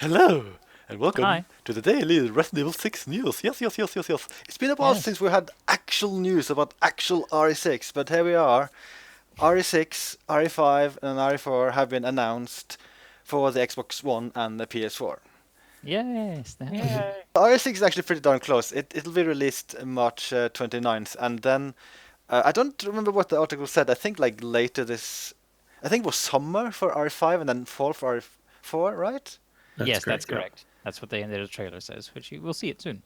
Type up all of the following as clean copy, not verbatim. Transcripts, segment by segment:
Hello, and welcome Hi. to the daily Resident Evil 6 news. Yes. It's been a while Yes. since we had actual news about actual RE6, but here we are. RE6, RE5, and RE4 have been announced for the Xbox One and the PS4. Yes. They have. Yay. RE6 is actually pretty darn close. It'll be released March 29th, and then I don't remember what the article said. I think like later this, I think it was summer for RE5 and then fall for RE4, right? Yes, that's Yeah. correct. That's what the end of the trailer says, which you will see it soon.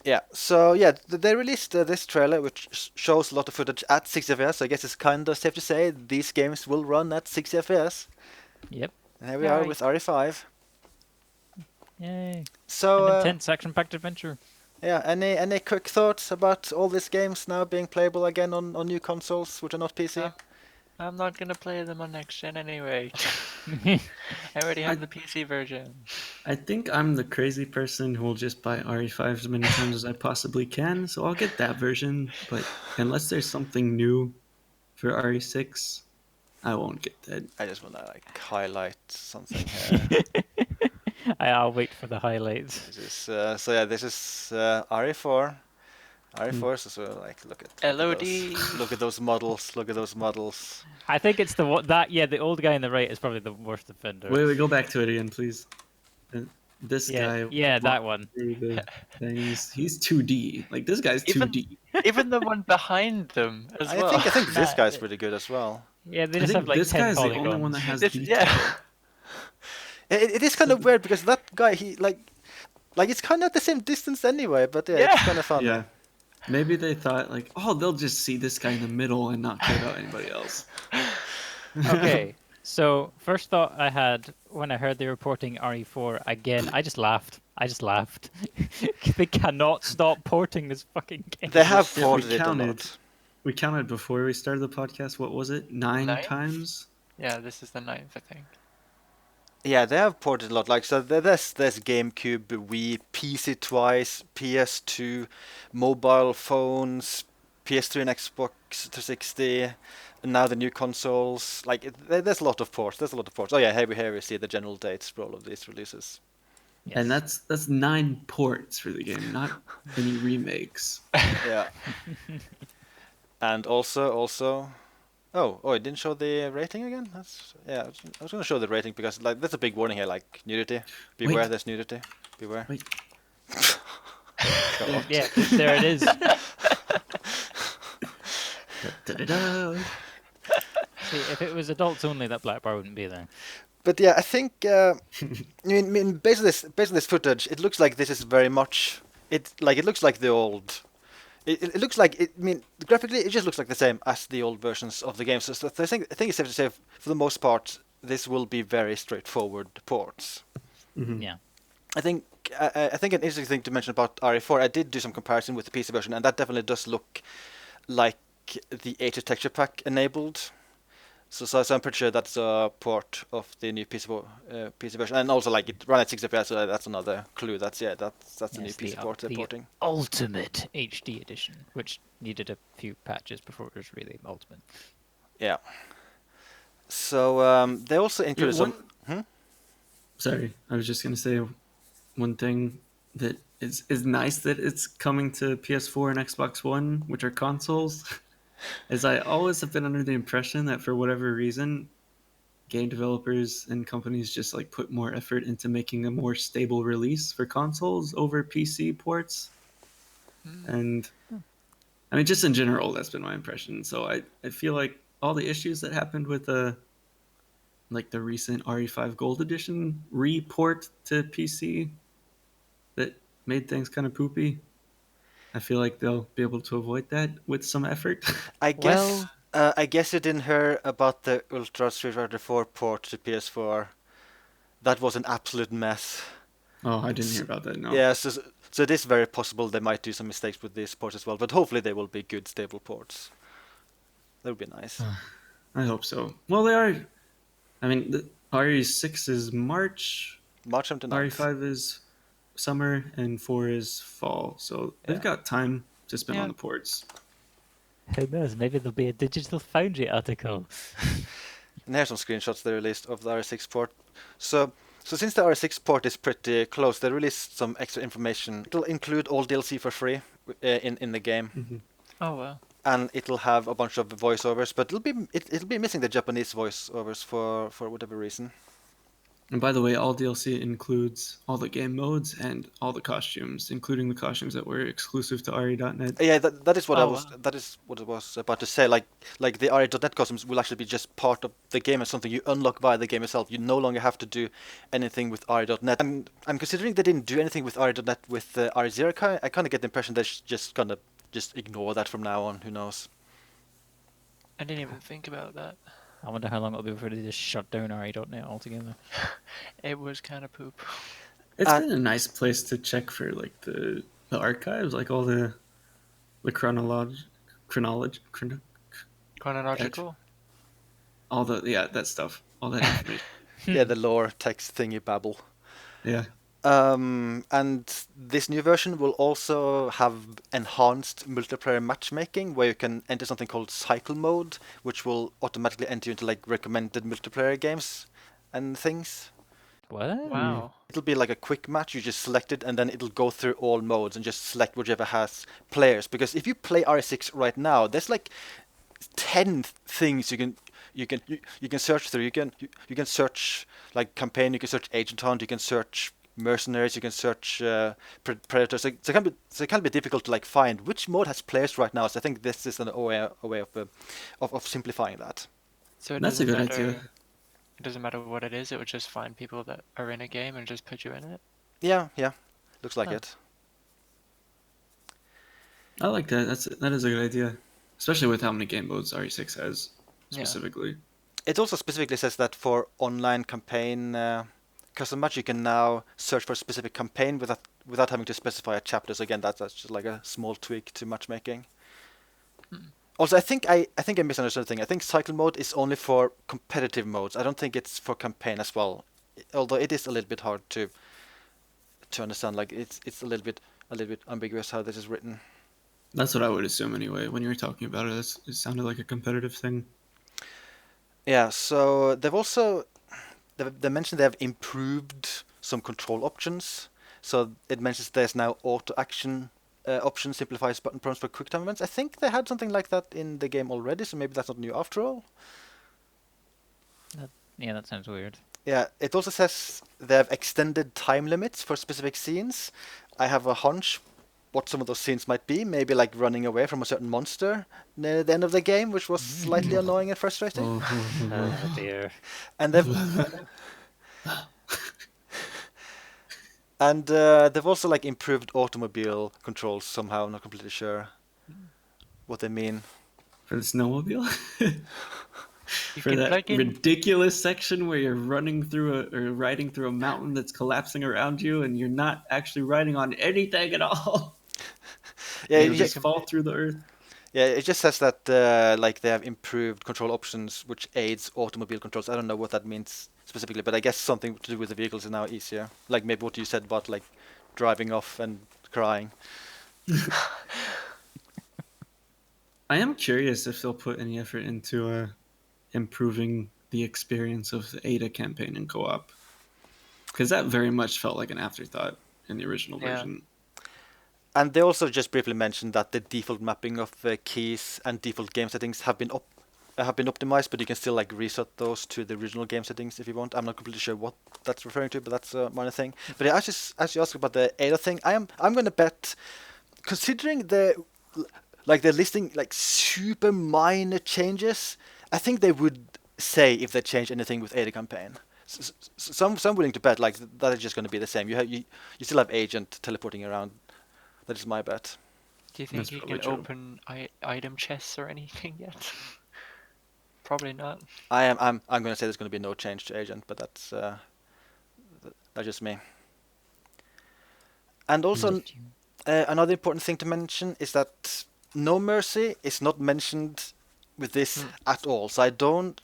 Yeah, so yeah, they released this trailer which shows a lot of footage at 60 FPS. So I guess it's kind of safe to say these games will run at 60 FPS. Yep. And here we are Yay. with RE5. Yay. So An intense action-packed adventure. yeah, any quick thoughts about all these games now being playable again on new consoles which are not PC? I'm not gonna play them on next gen anyway. I already have the PC version. I think I'm the crazy person who will just buy RE5 as many times as I possibly can, so I'll get that version. But unless there's something new for RE6, I won't get that. I just want to like highlight something here. I'll wait for the highlights. This is so yeah, this is RE4. RE4 is so like look at LOD. those, look at those models, look at those models. I think it's the the old guy on the right is probably the worst offender. Wait, go back to it again, please. This guy. Yeah, that one. through the things. He's 2D. Like, this guy's Even 2D. even the one behind them as well. I think this Nah, guy's pretty good as well. Yeah, they I just think have like this 10 guy's the polygons. only one that has This- detail. yeah. It is kind of weird because that guy, he like it's kind of at the same distance anyway. But yeah, it's Yeah. kind of fun. Yeah. Maybe they thought, like, oh, they'll just see this guy in the middle and not care about anybody else. Okay, so first thought I had when I heard they were reporting RE4 again, I just laughed. They cannot stop porting this fucking game. They have Yeah, we ported it a counted. lot. We counted before we started the podcast. What was it? 9 9? times? Yeah, this is the 9th, I think. Yeah, they have ported a lot. Like so, there's GameCube, Wii, PC twice, PS2, mobile phones, PS3 and Xbox 360, and now the new consoles. Like there's a lot of ports. There's a lot of ports. Oh yeah, here we see the general dates for all of these releases. Yes. And that's 9 ports for the game, not any remakes. Yeah. And also. Oh, it didn't show the rating again? I was gonna show the rating because like that's a big warning here, like nudity. Beware, Wait. there's nudity. Beware. Wait. Come on. Yeah, there it is. Da-da-da. See, if it was adults only, that black bar wouldn't be there. But yeah, I think I mean based on this footage, it looks like this is very much it looks like the old. It looks like I mean graphically it just looks like the same as the old versions of the game. So I think it's safe to say for the most part this will be very straightforward ports. Mhm. Yeah. I think I think an interesting thing to mention about RE4, I did do some comparison with the PC version, and that definitely does look like the HD texture pack enabled. So I'm pretty sure that's a port of the new PC version, and also like it run at 60 FPS. So that's another clue. That's the new Yes, PC port they're the porting. Ultimate HD edition, which needed a few patches before it was really ultimate. Yeah. So they also included some. Sorry, I was just gonna say one thing that is nice that it's coming to PS4 and Xbox One, which are consoles. Is I always have been under the impression that for whatever reason, game developers and companies just like put more effort into making a more stable release for consoles over PC ports. And I mean, just in general, that's been my impression. So I feel like all the issues that happened with like the recent RE5 Gold Edition report to PC that made things kind of poopy. I feel like they'll be able to avoid that with some effort. I guess you didn't hear about the Ultra Street Fighter 4 port to PS4. That was an absolute mess. Oh, I didn't hear about that. No. Yeah, so it is very possible they might do some mistakes with these ports as well, but hopefully they will be good, stable ports. That would be nice. I hope so. Well, they are. I mean, the RE6 is March, March 29th. RE5 is summer, and 4 is fall. So they've Yeah. got time to spend Yeah. on the ports. Who knows? Maybe there'll be a Digital Foundry article. And here's some screenshots they released of the RE6 port. So So since the RS6 port is pretty close, they released some extra information. It'll include all DLC for free in the game, Mhm. Oh well. and it'll have a bunch of voiceovers, but it'll be missing the Japanese voiceovers for whatever reason. And by the way, all DLC includes all the game modes and all the costumes, including the costumes that were exclusive to RE.net. Yeah, that is what Oh, wow. that is what I was about to say. Like the RE.net costumes will actually be just part of the game and something you unlock via the game itself. You no longer have to do anything with RE.net. And I'm considering they didn't do anything with RE.net with RE0. I kind of get the impression they're just gonna just ignore that from now on. Who knows? I didn't even think about that. I wonder how long it'll be before they just shut down RE.net altogether. It was kind of poop. It's Uh, been a nice place to check for like the archives, like all the chronology, Chronological. all the that stuff, all that information. Yeah, the lore text thingy babble. Yeah. And this new version will also have enhanced multiplayer matchmaking, where you can enter something called cycle mode, which will automatically enter you into like recommended multiplayer games and things. What? Wow. It'll be like a quick match. You just select it, and then it'll go through all modes and just select whichever has players. Because if you play RS6 right now, there's like 10 things you can search through. You can search like campaign. You can search agent hunt. You can search mercenaries. You can search predators. So it can be difficult to like find which mode has players right now. So I think this is a way of simplifying that. So it That's a doesn't good matter. idea. It doesn't matter what it is. It would just find people that are in a game and just put you in it. Yeah, looks like Huh. it. I like that. That is a good idea, especially with how many game modes RE6 has Yeah. specifically. It also specifically says that for online campaign custom match, you can now search for a specific campaign without having to specify a chapter. So again, that's just like a small tweak to matchmaking. Also, I think I misunderstood a thing. I think cycle mode is only for competitive modes. I don't think it's for campaign as well. Although it is a little bit hard to understand. Like it's a little bit ambiguous how this is written. That's what I would assume anyway. When you were talking about it, it sounded like a competitive thing. Yeah. So they mentioned they have improved some control options. So it mentions there's now auto action option, simplifies button prompts for quick time events. I think they had something like that in the game already, so maybe that's not new after all. Yeah, that sounds weird. Yeah, it also says they have extended time limits for specific scenes. I have a hunch what some of those scenes might be. Maybe like running away from a certain monster near the end of the game, which was slightly annoying and frustrating. Oh dear. And they've also like improved automobile controls somehow. I'm not completely sure what they mean. For the snowmobile? You For can that plug in. ridiculous section where you're running through or riding through a mountain that's collapsing around you and you're not actually riding on anything at all. Yeah, You it just just, fall through the earth. yeah, it just says that like they have improved control options which aids automobile controls. I don't know what that means specifically, but I guess something to do with the vehicles is now easier. Like maybe what you said about like driving off and crying. I am curious if they'll put any effort into improving the experience of the Ada campaign in co-op, because that very much felt like an afterthought in the original Yeah. version. And they also just briefly mentioned that the default mapping of keys and default game settings have been optimized, but you can still like reset those to the original game settings if you want. I'm not completely sure what that's referring to, but that's a minor thing. But yeah, as you asked about the Ada thing, I'm gonna bet, considering they're listing like super minor changes, I think they would say if they change anything with Ada campaign. So I'm willing to bet like that is just going to be the same. You still have agent teleporting around. That is my bet. Do you think That's you probably can true. open item chests or anything yet? Probably not. I'm going to say there's going to be no change to agent, but that's just me. And also another important thing to mention is that No Mercy is not mentioned with this at all. So I do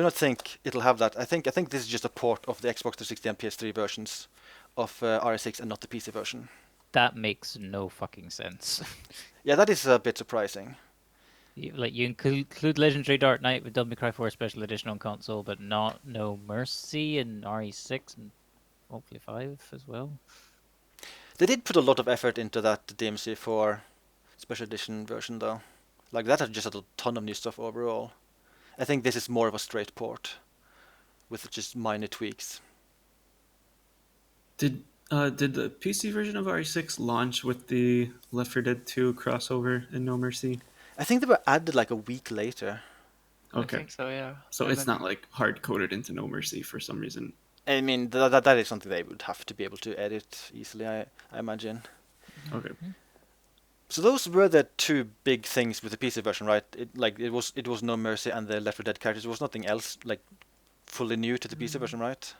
not think it'll have that. I think this is just a port of the Xbox 360 and PS3 versions of RS6 and not the PC version. That makes no fucking sense. Yeah, that is a bit surprising. You include Legendary Dark Knight with Devil May Cry 4 Special Edition on console, but No Mercy and RE6 and hopefully 5 as well. They did put a lot of effort into that DMC4 special edition version, though. Like that had just had a ton of new stuff overall. I think this is more of a straight port with just minor tweaks. Did the PC version of RE6 launch with the Left 4 Dead 2 crossover in No Mercy? I think they were added like a week later. I Okay, think so, yeah. so And it's then- not like hard coded into No Mercy for some reason. I mean, that is something they would have to be able to edit easily, I imagine. Okay. So those were the two big things with the PC version, right? It was No Mercy and the Left 4 Dead characters. There was nothing else like fully new to the PC version, right?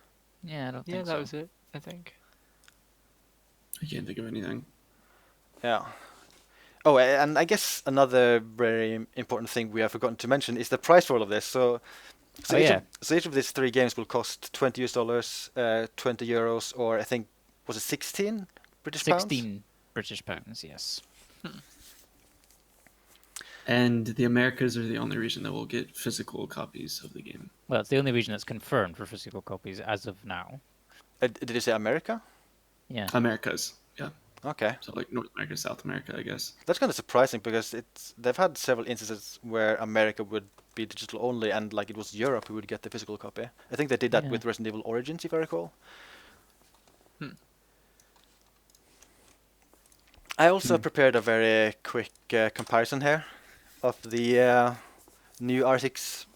Yeah, I don't Yeah, think that so. was it, I think. I can't think of anything. Yeah. Oh, and I guess another very important thing we have forgotten to mention is the price for all of this. So Oh, yeah. So each of these three games will cost $20, €20, or I think was it 16 British pounds? 16 British pounds, yes. And the Americas are the only region that will get physical copies of the game. Well, it's the only region that's confirmed for physical copies as of now. Did you say America? Yeah. Americas, yeah. Okay, So like North America, South America, I guess. that's kind of surprising because they've had several instances where America would be digital only, and like it was Europe who would get the physical copy. I think they did that Yeah. with Resident Evil Origins, if I recall. I also prepared a very quick comparison here of the new R6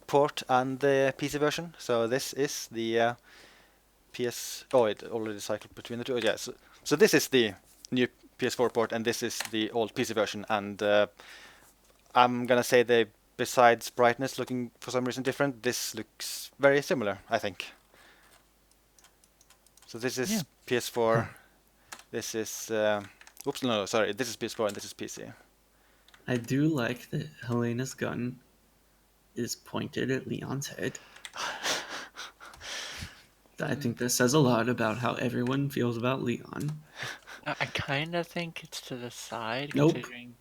port and the PC version. So this is the PS. Oh, it already cycled between the two. Yeah. So this is the new PS4 port, and this is the old PC version. And I'm gonna say they, besides brightness looking for some reason different, this looks very similar, I think. So this is Yeah. PS4. This is. Oops, no, sorry. This is PS4 and this is PC. I do like that Helena's gun is pointed at Leon's head. I think that says a lot about how everyone feels about Leon. I kind of think it's to the side, Nope. considering...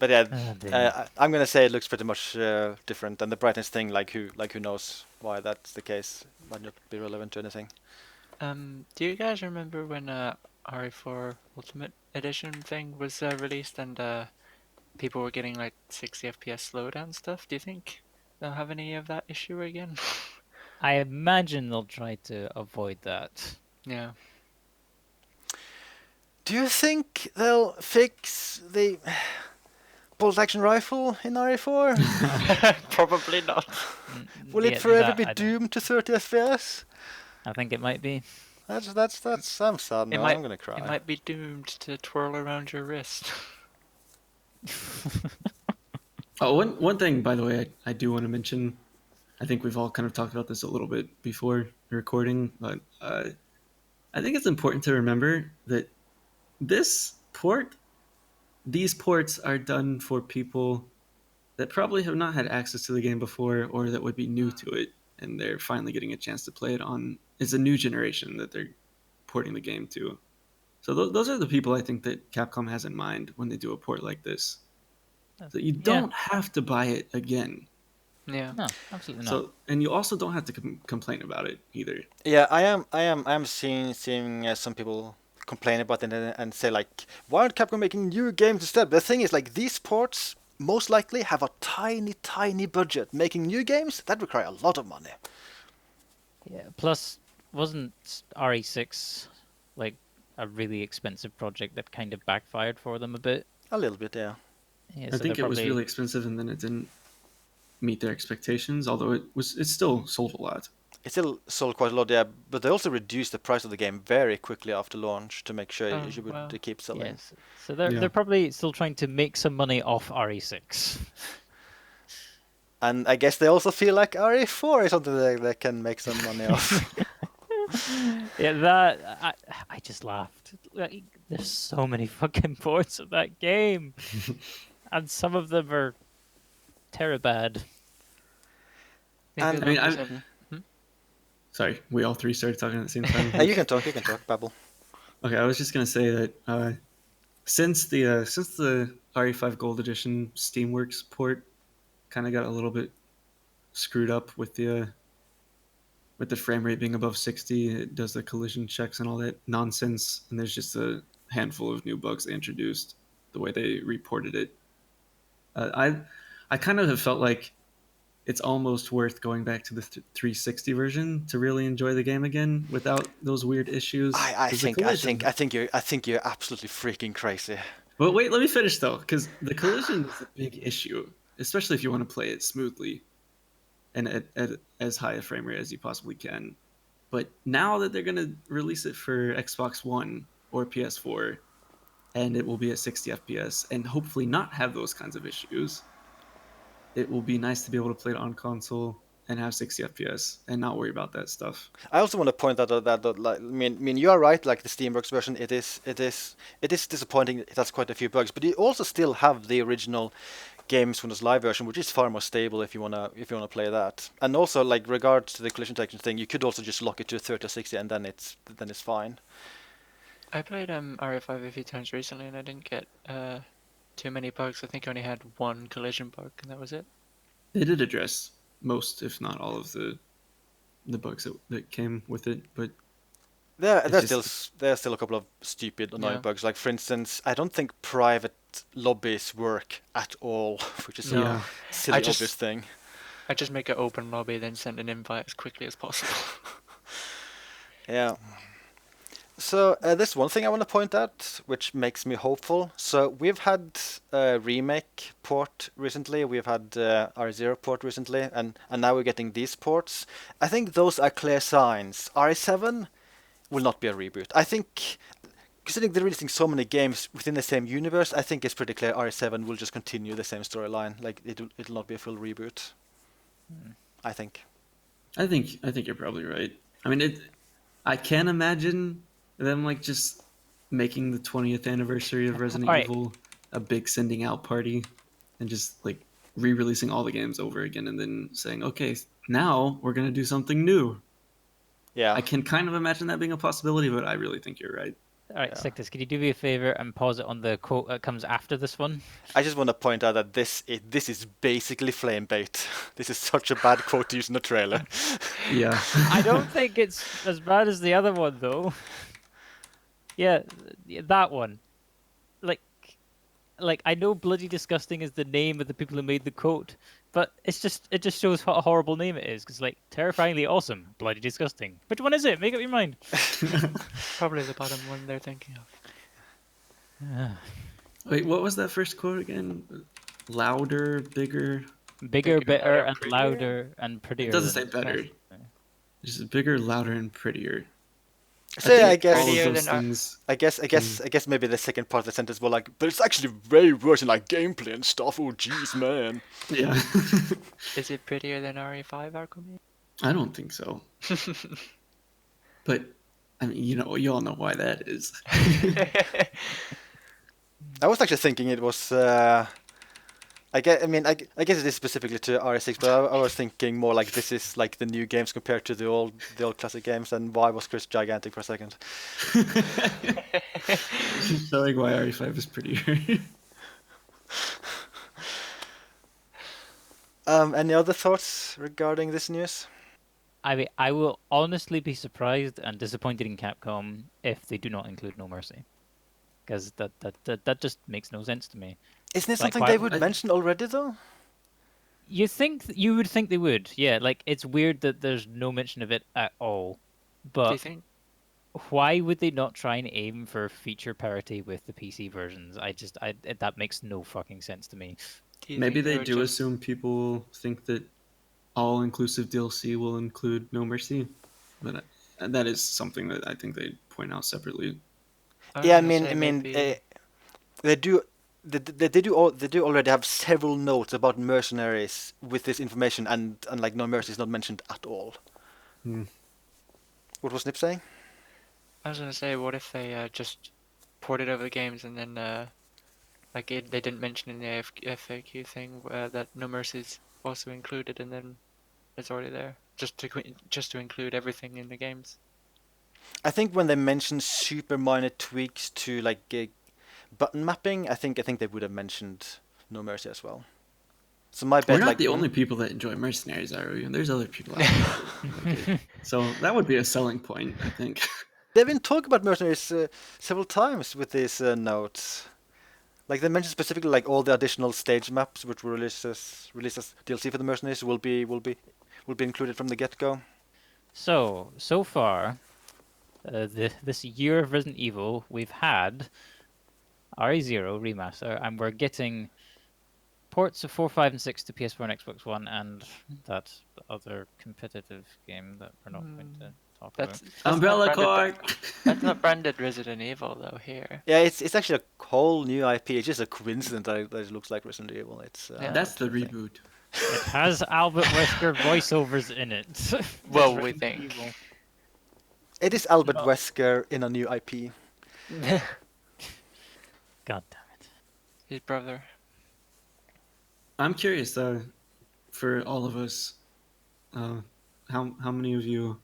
But yeah, Ah, dear. I'm gonna say it looks pretty much different, and the brightness thing, who knows why that's the case, might not be relevant to anything. Do you guys remember when RE4 Ultimate Edition thing was released and people were getting like 60 FPS slowdown stuff? Do you think they'll have any of that issue again? I imagine they'll try to avoid that. Yeah. Do you think they'll fix the bolt action rifle in RE4? Probably not. Will it Yeah, forever that be I don't- doomed to 30 FPS? I think it might be. That's I'm sad now. I'm gonna cry. It might be doomed to twirl around your wrist. Oh, one thing, by the way, I do want to mention. I think we've all kind of talked about this a little bit before recording, but I think it's important to remember that these ports are done for people that probably have not had access to the game before, or that would be new to it, and they're finally getting a chance to play it on. It's a new generation that they're porting the game to. So those are the people I think that Capcom has in mind when they do a port like this. So you don't have to buy it again. Yeah. No, absolutely not. So, and you also don't have to complain about it either. Yeah, I am seeing some people complain about it and say like, why aren't Capcom making new games instead? But the thing is, like, these ports most likely have a tiny budget. Making new games, that require a lot of money. Yeah. Plus, wasn't RE6 like a really expensive project that kind of backfired for them a bit? A little bit, yeah. Yeah, I so think it they're was probably- really expensive, and then it didn't meet their expectations. Although it still sold a lot. It still sold quite a lot, yeah, but they also reduced the price of the game very quickly after launch to make sure Oh, you would wow. keep selling. Yes. So they're Yeah. they're probably still trying to make some money off RE6. And I guess they also feel like RE4 is something that they can make some money off. Yeah, that I just laughed. Like, there's so many fucking ports of that game, and some of them are terribad. And- I mean, they'll just- Sorry, we all three started talking at the same time. You can talk, Babble. Okay, I was just gonna say that since the RE5 Gold Edition Steamworks port kind of got a little bit screwed up with the frame rate being above 60, it does the collision checks and all that nonsense, and there's just a handful of new bugs they introduced the way they reported it. I kind of have felt like it's almost worth going back to the 360 version to really enjoy the game again without those weird issues. I 'Cause the think I collision- think I think you're absolutely freaking crazy. But wait, let me finish though, because the collision is a big issue, especially if you want to play it smoothly and at as high a frame rate as you possibly can. But now that they're going to release it for Xbox One or PS4, and it will be at 60 FPS, and hopefully not have those kinds of issues, it will be nice to be able to play it on console and have 60 FPS and not worry about that stuff. I also want to point out that like, I mean, you are right. Like the Steamworks version, it is disappointing. It has quite a few bugs, but you also still have the original games Windows Live version, which is far more stable if you wanna play that. And also, like regards to the collision detection thing, you could also just lock it to 30 or 60, and then it's fine. I played RE5 a few times recently, and I didn't get too many bugs. I think I only had one collision bug, and that was it. They did address most, if not all, of the bugs that came with it, but There's still a couple of stupid annoying Yeah. bugs. Like for instance, I don't think private lobbies work at all, which is No. a yeah, silly I just- obvious thing. I just make an open lobby, then send an invite as quickly as possible. Yeah. So there's one thing I want to point out, which makes me hopeful. So we've had a remake port recently. We've had R0 port recently, and now we're getting these ports. I think those are clear signs. R7 will not be a reboot. I think, considering they're releasing so many games within the same universe, I think it's pretty clear R7 will just continue the same storyline. Like it'll not be a full reboot. I think. I think you're probably right. I mean, I can imagine them like just making the 20th anniversary of Resident Alright. Evil a big sending out party, and just like re-releasing all the games over again, and then saying, "Okay, now we're gonna do something new." Yeah. I can kind of imagine that being a possibility, but I really think you're right. All right, Yeah. Sictus, can you do me a favor and pause it on the quote that comes after this one? I just want to point out that this is basically flame bait. This is such a bad quote to use in a trailer. Yeah. I don't think it's as bad as the other one, though. Yeah, that one. Like I know Bloody Disgusting is the name of the people who made the quote, but it just shows what a horrible name it is. Because like terrifyingly awesome, Bloody Disgusting. Which one is it? Make up your mind. Probably the bottom one they're thinking of. Wait, what was that first quote again? Louder, bigger. Bigger, better, and prettier? louder and prettier. It doesn't than say better. best. Just bigger, louder, and prettier. So yeah, I think all guess of those than our- things. I guess maybe the second part of the sentence was like, but it's actually way worse in like gameplay and stuff. Oh jeez, man. Yeah. Is it prettier than RE5, Arkham? I don't think so. But I mean, you all know why that is. I was actually thinking it was. I guess it is specifically to RS6, but I was thinking more like this is like the new games compared to the old classic games. And why was Chris gigantic for a second? Showing why RE5 is prettier. Any other thoughts regarding this news? I mean, I will honestly be surprised and disappointed in Capcom if they do not include No Mercy, because that just makes no sense to me. Isn't it Like, something why- they would mention already though? You would think they would, yeah. Like it's weird that there's no mention of it at all. Do you But think? why would they not try and aim for feature parity with the PC versions? That makes no fucking sense to me. Do you Maybe think they were do just- assume people think that all-inclusive DLC will include No Mercy, but that is something that I think they point out separately. was Yeah, I gonna mean, say maybe- they do. They do already have several notes about mercenaries with this information, and like No Mercy is not mentioned at all. Hmm. What was Nip saying? I was gonna say, what if they just ported over the games and then they didn't mention in the FAQ thing that No Mercy's also included, and then it's already there, just to include everything in the games. I think when they mention super minor tweaks to like button mapping, I think they would have mentioned No Mercy as well. So my We're bet, not like the only people that enjoy Mercenaries, are we? There's other people out there. Okay. So that would be a selling point, I think. they've been talking about Mercenaries several times with these notes. Like they mentioned specifically, like all the additional stage maps which were released as DLC for the Mercenaries will be included from the get-go. So far, this year of Resident Evil, we've had RE0 remaster, and we're getting ports of 4, 5, and 6 to PS4 and Xbox One, and that other competitive game that we're not going to talk about. That's Umbrella not branded, Corp! that's not branded Resident Evil though here. Yeah, it's actually a whole new IP. It's just a coincidence that it looks like Resident Evil. It's Yeah. That's the thing. reboot. It has Albert Wesker voiceovers in it. Well, It's we Resident think. Evil. It is Albert No. Wesker in a new IP. God damn it. His brother. I'm curious, for all of us, how many of you,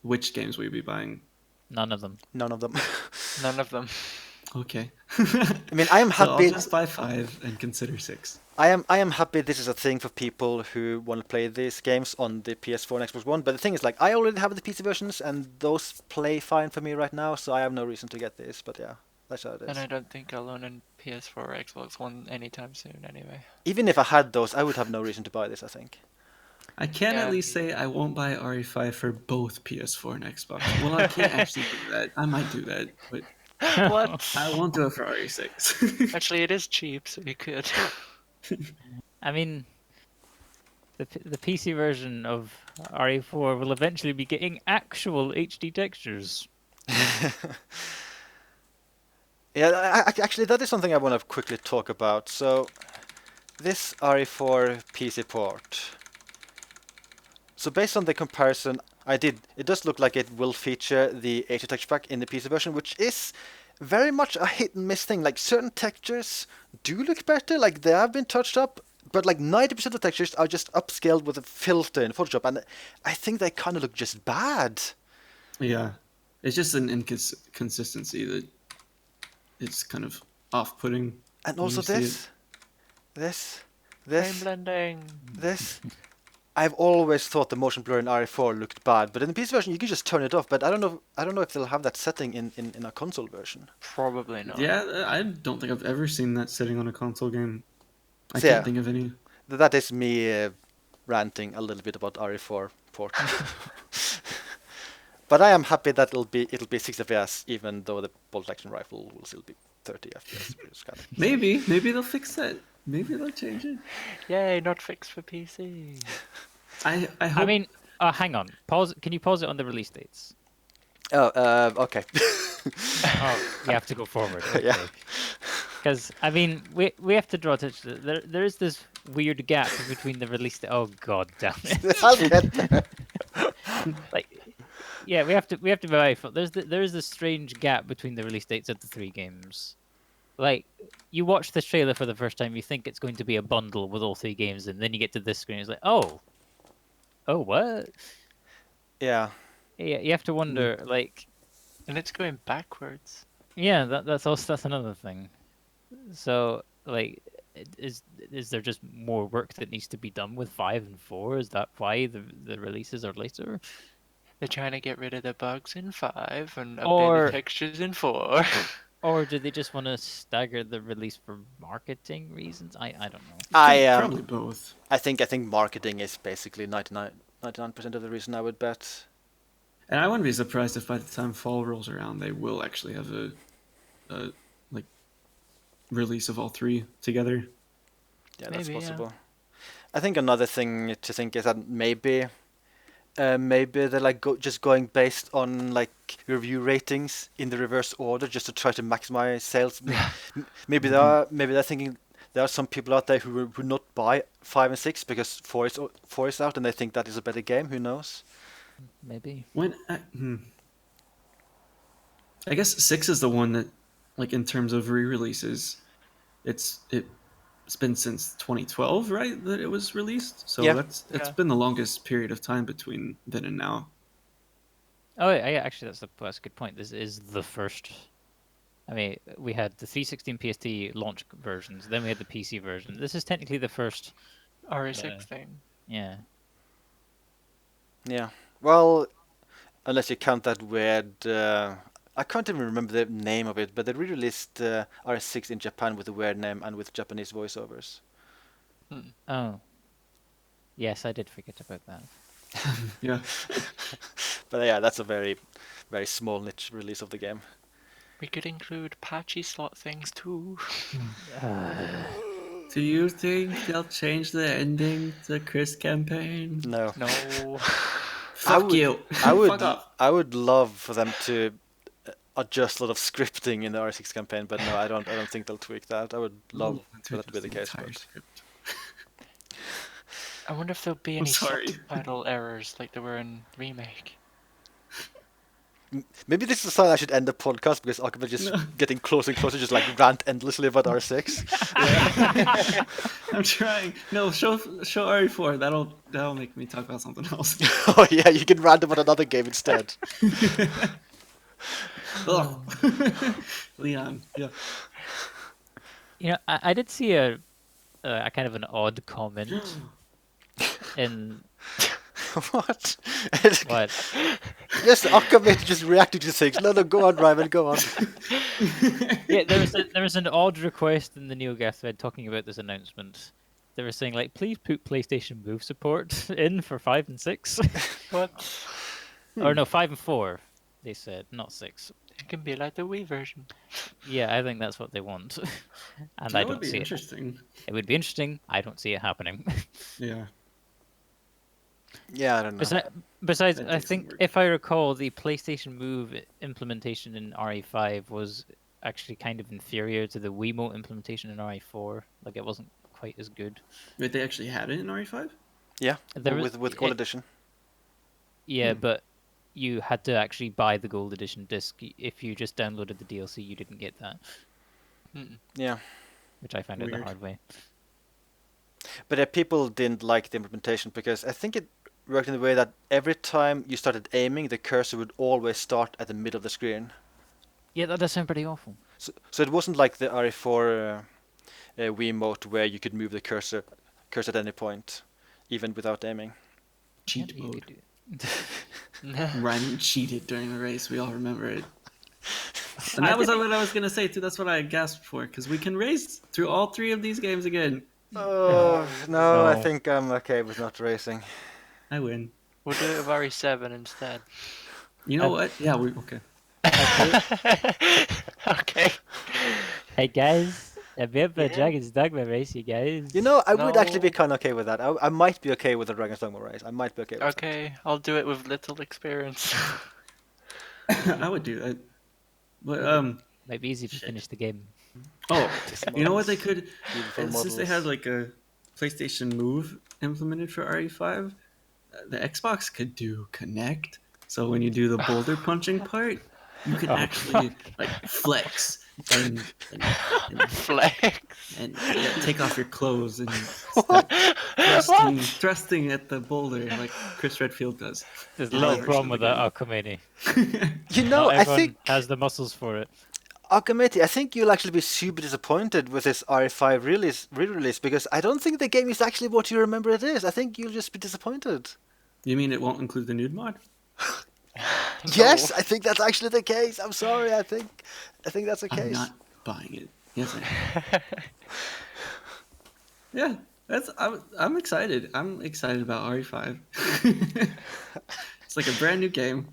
which games will you be buying? None of them. None of them. None of them. Okay. I mean, I am So I'll happy. just buy 5 and consider 6. I am happy this is a thing for people who want to play these games on the PS4 and Xbox One. But the thing is, like, I already have the PC versions, and those play fine for me right now, so I have no reason to get this. But yeah, that's how it is. And I don't think I'll own a PS4 or Xbox One anytime soon anyway. Even if I had those, I would have no reason to buy this, I think. I can Yeah. at least say I won't buy RE5 for both PS4 and Xbox. Well, I can't actually do that. I might do that, but What? I won't do it for RE6. Actually, it is cheap, so you could. I mean, the PC version of RE4 will eventually be getting actual HD textures. Yeah, actually, that is something I want to quickly talk about. So, this RE4 PC port. So, based on the comparison I did, it does look like it will feature the HD texture pack in the PC version, which is very much a hit and miss thing. Like, certain textures do look better, like they have been touched up, but like 90% of the textures are just upscaled with a filter in Photoshop, and I think they kind of look just bad. Yeah, it's just an inconsistency that it's kind of off-putting. And when also you see this. Frame blending. This. I've always thought the motion blur in RE4 looked bad, but in the PC version you can just turn it off. But I don't know if they'll have that setting in a console version. Probably not. Yeah, I don't think I've ever seen that sitting on a console game. I So, can't yeah. think of any. That is me ranting a little bit about RE4 port. But I am happy that it'll be 60 FPS, even though the bolt action rifle will still be 30 FPS. Which is kind of Maybe they'll fix that. Maybe they'll change it. Yay, not fixed for PC. I hope. I mean, hang on. Pause. Can you pause it on the release dates? okay. Oh, you have to go forward. Yeah. Because I mean, we have to draw attention. There is this weird gap between the release. Oh God damn it! I'll get there. Like, yeah, we have to be mindful. There is this strange gap between the release dates of the 3 games. Like, you watch this trailer for the first time, you think it's going to be a bundle with all 3 games, and then you get to this screen, it's like, oh, what? Yeah. Yeah, you have to wonder, like, And it's going backwards. yeah, that's another thing. So, like, is there just more work that needs to be done with 5 and 4? Is that why the releases are later? They're trying to get rid of the bugs in 5 and update Or- the textures in 4. Or do they just want to stagger the release for marketing reasons? I don't know. Probably both. I think marketing is basically 99% of the reason, I would bet. And I wouldn't be surprised if by the time fall rolls around, they will actually have a like release of all 3 together. Yeah, that's Maybe, yeah. possible. I think another thing to think is that maybe they're like just going based on like review ratings in the reverse order just to try to maximize sales. Maybe they're thinking there are some people out there who would not buy 5 and 6 because 4 is out and they think that is a better game. Who knows? Maybe. When I guess 6 is the one that, like, in terms of re-releases, it's been since 2012, right, that it was released. So Yeah. it's Yeah. been the longest period of time between then and now. Oh, yeah, actually, that's a good point. This is the first I mean, we had the 360 and PSP launch versions, then we had the PC version. This is technically the first. RE6 thing. Yeah. Yeah. Well, unless you count that weird. I can't even remember the name of it, but they re-released RS6 in Japan with a weird name and with Japanese voiceovers. Oh. Yes, I did forget about that. Yeah. But yeah, that's a very, very small niche release of the game. We could include patchy slot things too. Do you think they'll change the ending to Chris campaign? No. No. Fuck you. Fuck off. I would love for them to adjust a lot of scripting in the R6 campaign, but no, I don't think they'll tweak that. I would love for that to be the case, but Script. I wonder if there'll be I'm any sorry. subtitle errors like there were in Remake. maybe this is the sign I should end the podcast because Akaba just No. getting closer and closer, just like rant endlessly about R6. I'm trying. No, show RE4. That'll make me talk about something else. Oh yeah, you can rant about another game instead. Ugh. Leon. Yeah. You know, I did see a kind of an odd comment in What? what? Yes, Akaba just reacting to things. No, go on, Ryman, go on. Yeah, there was an odd request in the NeoGAF thread talking about this announcement. They were saying like, please put PlayStation Move support in for 5 and 6, What? or no, 5 and 4. They said, not 6. It can be like the Wii version. Yeah, I think that's what they want, and I That would don't be see it. interesting. It would be interesting. I don't see it happening. Yeah. Yeah, I don't know. Besides, That I takes some think work. if I recall, the PlayStation Move implementation in RE5 was actually kind of inferior to the Wiimote implementation in RE4. Like it wasn't quite as good. Wait, they actually had it in RE5? Yeah, There was- with Gold Edition. Yeah, but you had to actually buy the Gold Edition disc. If you just downloaded the DLC, you didn't get that, Yeah. which I found out the Weird. hard way. But people didn't like the implementation because I think it worked in the way that every time you started aiming, the cursor would always start at the middle of the screen. Yeah, that does sound pretty awful. So it wasn't like the RE4 Wiimote where you could move the cursor at any point, even without aiming. Cheat Yeah, you mode. could do- Ryman cheated during the race. We all remember it. And that was what I was going to say, too. That's what I gasped for, because we can race through all 3 of these games again. Oh, no, I No. think I'm okay with not racing. I win. We'll do it with RE7 instead. You know what? Yeah, okay. Okay. Hey guys, a bit of a Yeah. Dragon's Dogma race, you guys. You know, I would actually be No. kind of okay with that. I might be okay with the Dragon's Dogma race. I might be okay with that. Okay, I'll do it with little experience. I would do that. But, Might be easy to Shit. finish the game. oh, Just you know what they models, could... beautiful Since they models. had, like, a PlayStation Move implemented for RE5, the Xbox could do Connect. So when you do the boulder punching part, you can actually, like, flex and Flex. yeah, take off your clothes and thrusting at the boulder like Chris Redfield does. There's a Yeah, little version problem of with the that, game. Akameni. You know, Not I everyone think has the muscles for it. Akameti, I think you'll actually be super disappointed with this RE5 re-release because I don't think the game is actually what you remember it is. I think you'll just be disappointed. You mean it won't include the nude mod? Yes, I think that's actually the case. I'm sorry. I think that's the I'm case. not buying it. Yes, I am. Yeah, I'm excited. I'm excited about RE5. It's like a brand new game.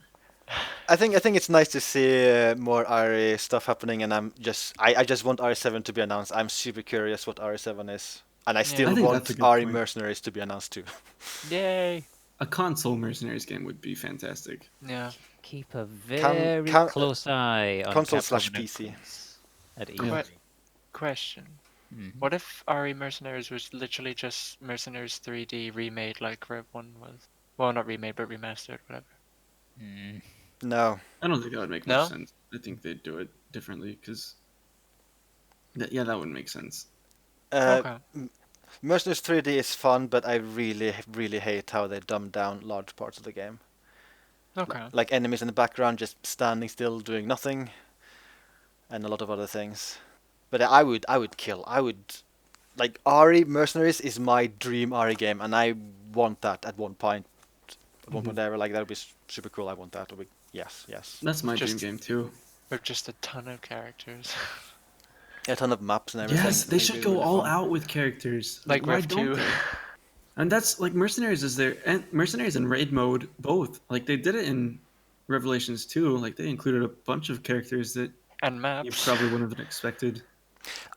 I think it's nice to see more RE stuff happening, and I just want RE7 to be announced. I'm super curious what RE7 is, and I still I think want that's a good RE point. Mercenaries to be announced too. Yay. A console Mercenaries game would be fantastic. Yeah. Keep a very can- close eye on console Capcom slash PC. announcements at Yeah. E3. Question. Mhm. What if RE Mercenaries was literally just Mercenaries 3D remade like Rev 1 was? Well, not remade, but remastered, whatever. Mm. No, I don't think that would make No? much sense. I think they'd do it differently because, that wouldn't make sense. Okay. Mercenaries 3D is fun, but I really hate how they dumb down large parts of the game. Okay. Like enemies in the background just standing still doing nothing. and a lot of other things. But I would like RE Mercenaries is my dream RE game, and I want that at one point. At one point ever, like that would be super cool. I want that. It would be, yes. That's my dream Just- game too. With just a ton of characters. A ton of maps and everything. Yes, they It'd should be go really all fun. out with characters. Like why Rev don't 2. they? And that's like Mercenaries is there, and Mercenaries and Raid mode both. Like they did it in Revelations 2. Like they included a bunch of characters that And you maps. probably wouldn't have expected.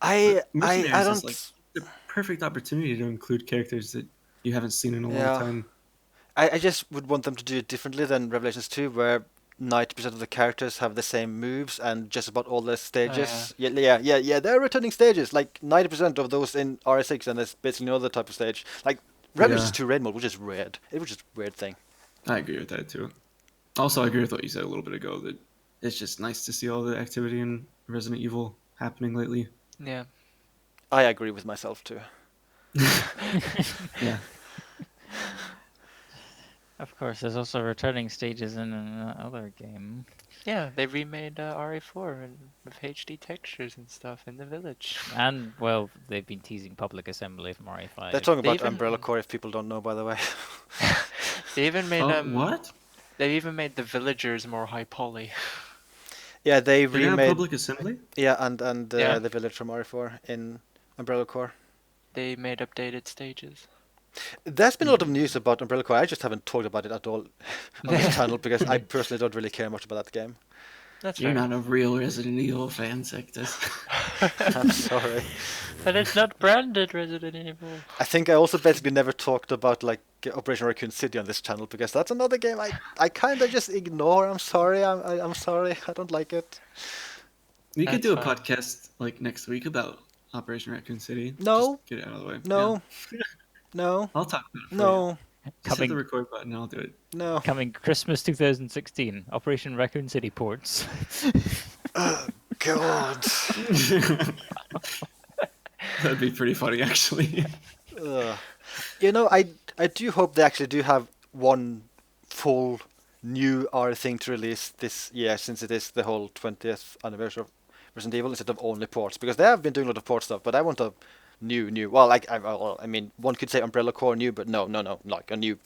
I Mercenaries don't. is like the perfect opportunity to include characters that you haven't seen in a Yeah. long time. I just would want them to do it differently than Revelations 2, where 90% of the characters have the same moves and just about all the stages. Yeah, they're returning stages. Like 90% of those in RS6, and there's basically no other type of stage. Like Revelations Yeah. 2 raid mode, which is weird. It was just a weird thing. I agree with that too. Also, I agree with what you said a little bit ago that it's just nice to see all the activity in Resident Evil happening lately. Yeah. I agree with myself too. Yeah. Of course, there's also returning stages in another game. Yeah, they remade RE4 and with HD textures and stuff in the village. And, well, they've been teasing public assembly from RE5. They're talking They about even- Umbrella Corps, if people don't know, by the way. They even made What? They even made the villagers more high poly. Yeah, they They're gonna have remade. public assembly? Yeah, and Yeah. the village from RE4 in Umbrella Corps. They made updated stages. There's been a lot of news about Umbrella Corps. I just haven't talked about it at all on this channel because I personally don't really care much about that game. That's You're fair. not a real Resident Evil fan, Sectus. I'm sorry. But it's not branded Resident Evil. I think I also basically never talked about like Operation Raccoon City on this channel because that's another game I kind of just ignore. I'm sorry. I'm sorry. I don't like it. We could That's do a fine. podcast like next week about Operation Raccoon City. No. Just get it out of the way. No. Yeah. No. I'll talk about it for you. No. Just hit the Coming, record button and I'll do it. No. coming Christmas 2016, Operation Raccoon City ports. God. That'd be pretty funny, actually. Ugh. You know, I do hope they actually do have one full new R thing to release this year, since it is the whole 20th anniversary of Resident Evil, instead of only ports, because they have been doing a lot of port stuff. But I want a new. Well, like I mean, one could say Umbrella Corps new, but no, like a new.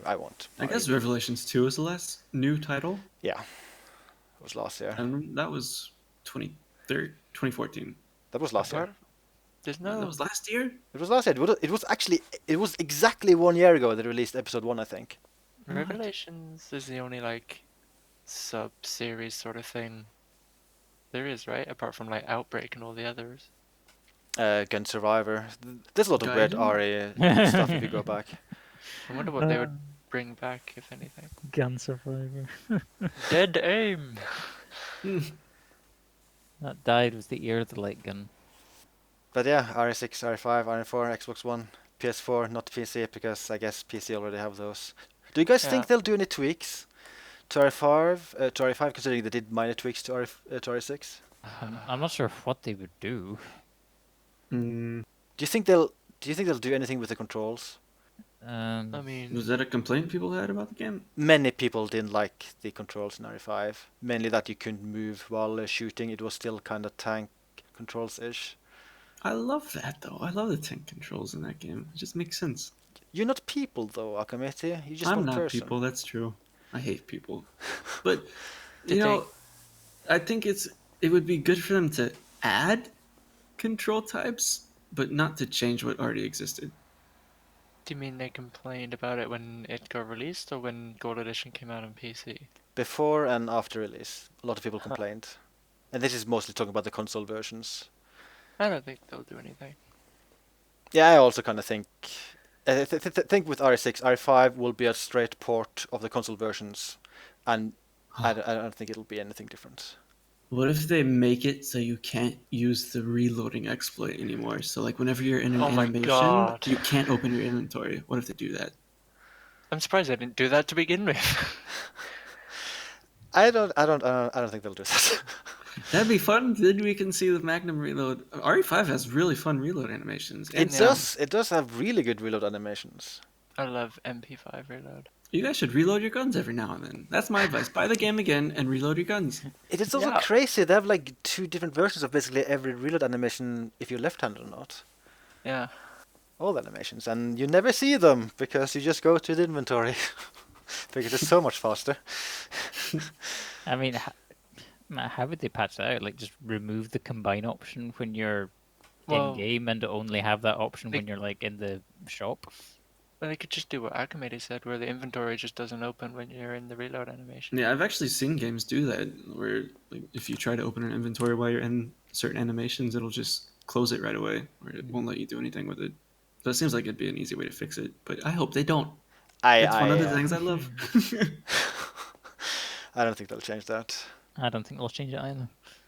I want. I guess Revelations 2 is the last new title, Yeah, it was last year. and that was 2014. That was last year. There's No, no. that was last year? It was last year. It was exactly 1 year ago they released episode 1, I think. Revelations is the only like sub-series sort of thing there is, right? Apart from like Outbreak and all the others. Gun Survivor. There's a lot of weird Gaiden? RE stuff if you go back. I wonder what they would bring back, if anything. Gun Survivor. Dead Aim! That died with the ear of the light gun. But yeah, RE6, RE5, RE4, Xbox One, PS4, not PC, because I guess PC already have those. Do you guys think Yeah. they'll do any tweaks to RE5, considering they did minor tweaks to RE6? I'm not sure what they would do. Mm, Do you think they'll do anything with the controls? I mean, was that a complaint people had about the game? Many people didn't like the controls in RE5. Mainly that you couldn't move while shooting. It was still kind of tank controls-ish. I love that, though. I love the tank controls in that game. It just makes sense. You're not people, though, Akamete. You're just I'm one not person. people, that's true. I hate people. But, Did you know, I think it would be good for them to add control types, but not to change what already existed. do you mean they complained about it when it got released or when Gold Edition came out on PC? Before and after release, a lot of people complained. And this is mostly talking about the console versions. I don't think they'll do anything. Yeah, I also kind of think... think with RE6, RE5 will be a straight port of the console versions. And I don't think it'll be anything different. What if they make it so you can't use the reloading exploit anymore? So, like, whenever you're in an Oh my animation, God. you can't open your inventory. What if they do that? I'm surprised they didn't do that to begin with. I don't think they'll do that. That'd be fun. Then we can see the Magnum reload. RE5 has really fun reload animations. It Yeah. does have really good reload animations. I love MP5 reload. You guys should reload your guns every now and then. That's my advice. Buy the game again and reload your guns. It is also Yeah. crazy. They have like 2 different versions of basically every reload animation if you're left-handed or not. Yeah. All the animations, and you never see them because you just go to the inventory because it's so much faster. I mean, how would they patch that out? Like, just remove the combine option when you're in Well, game, and only have that option they- when you're like in the shop. well, they could just do what Akamedi said, where the inventory just doesn't open when you're in the reload animation. Yeah, I've actually seen games do that where like, if you try to open an inventory while you're in certain animations, it'll just close it right away, or it won't let you do anything with it. So it seems like it'd be an easy way to fix it, but I hope they don't. It's one of the things I love. I don't think they'll change that. I don't think they'll change it either.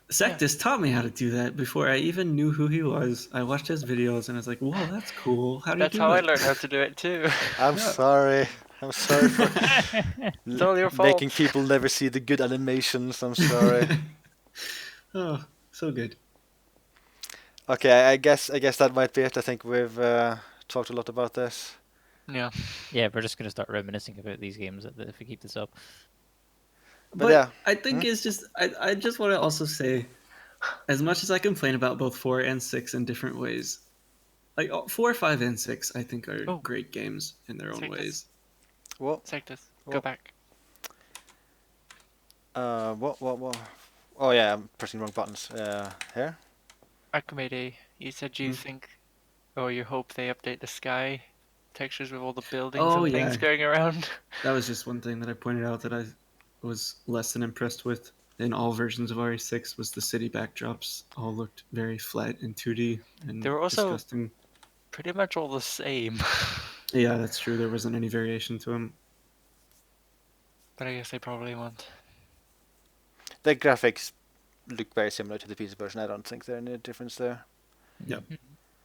Sectus taught me how to do that before I even knew who he was. I watched his videos and I was like, "Whoa, that's cool! How do you That's do how I that?" learned how to do it too. I'm sorry. I'm sorry for It's all your fault. making people never see the good animations. I'm sorry. Oh, so good. Okay, I guess that might be it. I think we've talked a lot about this. Yeah. Yeah, we're just gonna start reminiscing about these games if we keep this up. But yeah. I think it's just I just want to also say, as much as I complain about both 4 and 6 in different ways, like 4, 5, and 6, I think are Oh. great games in their own Take this. ways. What? Sectus, Well- go back. What? Oh yeah, I'm pressing wrong buttons. Here. Akamedi, you said you think, or you hope they update the sky textures with all the buildings Oh, and things yeah. going around. That was just one thing that I pointed out that I was less than impressed with in all versions of RE6 was the city backdrops all looked very flat and 2D and They were also- disgusting. Pretty much all the same. Yeah, that's true. There wasn't any variation to them. But I guess they probably won't. The graphics look very similar to the PC version. I don't think there's any difference there. Yep.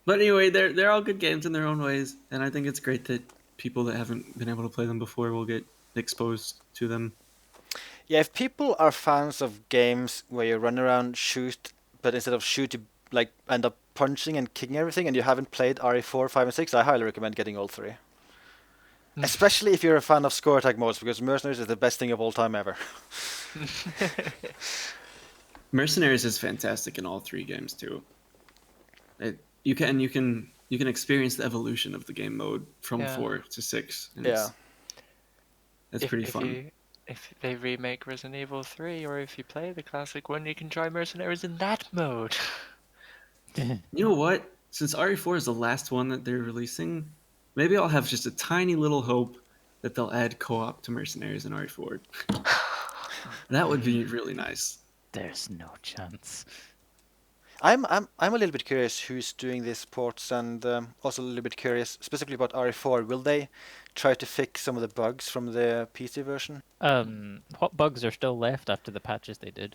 But anyway, they're all good games in their own ways, and I think it's great that people that haven't been able to play them before will get exposed to them. Yeah, if people are fans of games where you run around, shoot, but instead of shoot, you like end up punching and kicking everything, and you haven't played RE4, 5, and 6, I highly recommend getting all 3. Especially if you're a fan of score attack modes, because Mercenaries is the best thing of all time ever. Mercenaries is fantastic in all 3 games too. You can experience the evolution of the game mode from Yeah. 4 to 6. And Yeah. it's pretty fun. If they remake Resident Evil 3, or if you play the classic one, you can try Mercenaries in that mode. You know what? Since RE4 is the last one that they're releasing, maybe I'll have just a tiny little hope that they'll add co-op to Mercenaries in RE4. That would be really nice. There's no chance. I'm a little bit curious who's doing these ports, and also a little bit curious specifically about RE4. Will they try to fix some of the bugs from the PC version? What bugs are still left after the patches they did?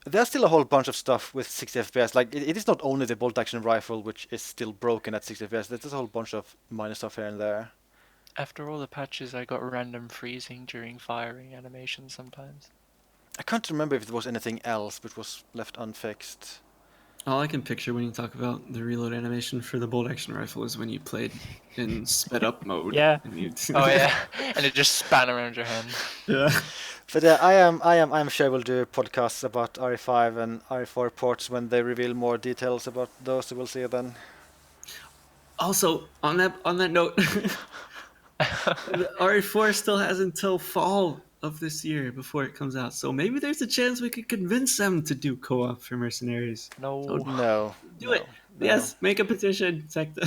There's still a whole bunch of stuff with 60 FPS. Like it is not only the bolt action rifle which is still broken at 60 FPS. There's a whole bunch of minor stuff here and there. After all the patches, I got random freezing during firing animations sometimes. I can't remember if there was anything else which was left unfixed. All I can picture when you talk about the reload animation for the bolt action rifle is when you played in sped up mode. Yeah. And you'd... Oh yeah, and it just span around your hand. yeah. But I'm sure we'll do podcasts about RE5 and RE4 ports when they reveal more details about those. So we'll see you then. Also, on that note, the RE4 still has until fall of this year before it comes out. So maybe there's a chance we could convince them to do co-op for Mercenaries. No. No. Do it. Yes, make a petition. Sector.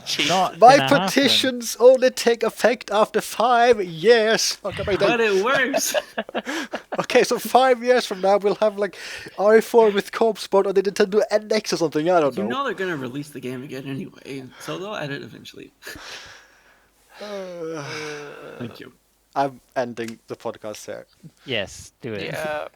Cheap. Not My gonna happen. petitions only take effect after 5 years. Okay, But it works. okay, so 5 years from now we'll have like RE4 with co-op sport on the Nintendo NX or something. I don't You know. know they're gonna release the game again anyway, so they'll add it eventually. Thank you. I'm ending the podcast here. Yes, do it. Yeah.